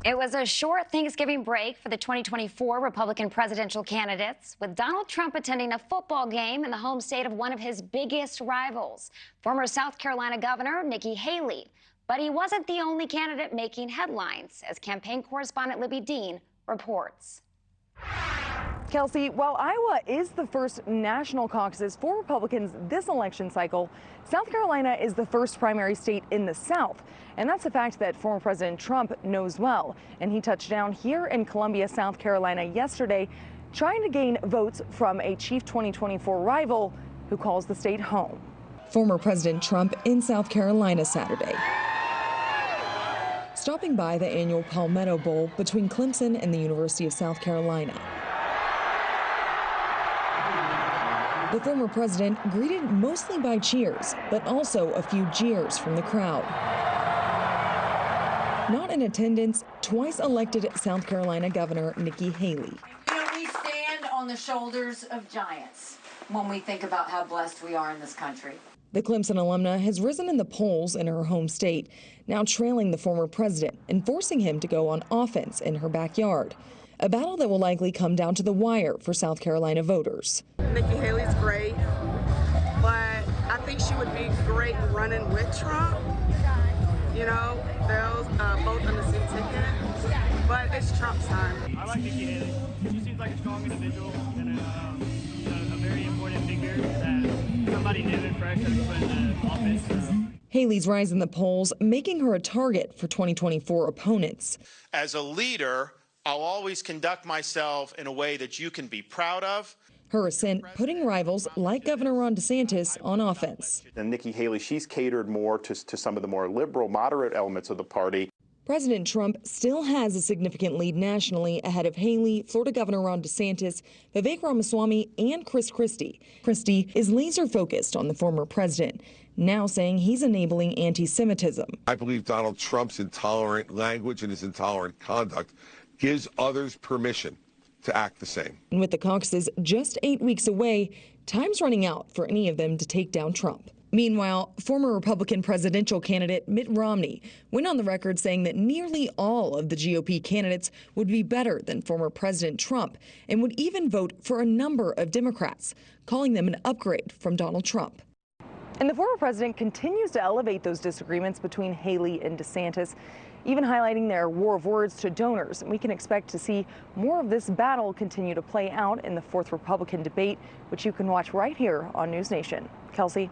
It was a short Thanksgiving break for the 2024 Republican presidential candidates, with Donald Trump attending a football game in the home state of one of his biggest rivals, former South Carolina Governor Nikki Haley. But he wasn't the only candidate making headlines, as campaign correspondent Libbey Dean reports. Kelsey, while Iowa is the first national caucuses for Republicans this election cycle, South Carolina is the first primary state in the South. And that's a fact that former President Trump knows well. And he touched down here in Columbia, South Carolina yesterday, trying to gain votes from a chief 2024 rival who calls the state home. Former President Trump in South Carolina Saturday, stopping by the annual Palmetto Bowl between Clemson and the University of South Carolina. The former president greeted mostly by cheers, but also a few jeers from the crowd. Not in attendance, twice elected South Carolina Governor Nikki Haley. You know, we stand on the shoulders of giants when we think about how blessed we are in this country. The Clemson alumna has risen in the polls in her home state, now trailing the former president and forcing him to go on offense in her backyard. A battle that will likely come down to the wire for South Carolina voters. Nikki Haley's great, but I think she would be great running with Trump. You know, they'll both on the same ticket, but it's Trump's time. I like Nikki Haley. She seems like a strong individual and a very important figure that somebody new and fresh has put in the office. So. Haley's rise in the polls making her a target for 2024 opponents. As a leader, I'll always conduct myself in a way that you can be proud of. Her ascent putting rivals like Governor DeSantis on offense. And Nikki Haley, she's catered more to some of the more liberal, moderate elements of the party. President Trump still has a significant lead nationally ahead of Haley, Florida Governor DeSantis, Vivek Ramaswamy, and Chris Christie. Christie is laser focused on the former president, now saying he's enabling anti-Semitism. I believe Donald Trump's intolerant language and his intolerant conduct gives others permission to act the same. And with the caucuses just 8 weeks away, time's running out for any of them to take down Trump. Meanwhile, former Republican presidential candidate Mitt Romney went on the record saying that nearly all of the GOP candidates would be better than former President Trump and would even vote for a number of Democrats, calling them an upgrade from Donald Trump. And the former president continues to elevate those disagreements between Haley and DeSantis, even highlighting their war of words to donors. And we can expect to see more of this battle continue to play out in the fourth Republican debate, which you can watch right here on NewsNation. Kelsey.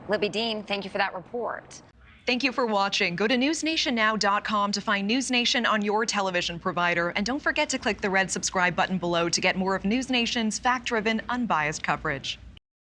Libbey Dean, thank you for that report. Thank you for watching. Go to newsnationnow.com to find NewsNation on your television provider. And don't forget to click the red subscribe button below to get more of NewsNation's fact-driven, unbiased coverage.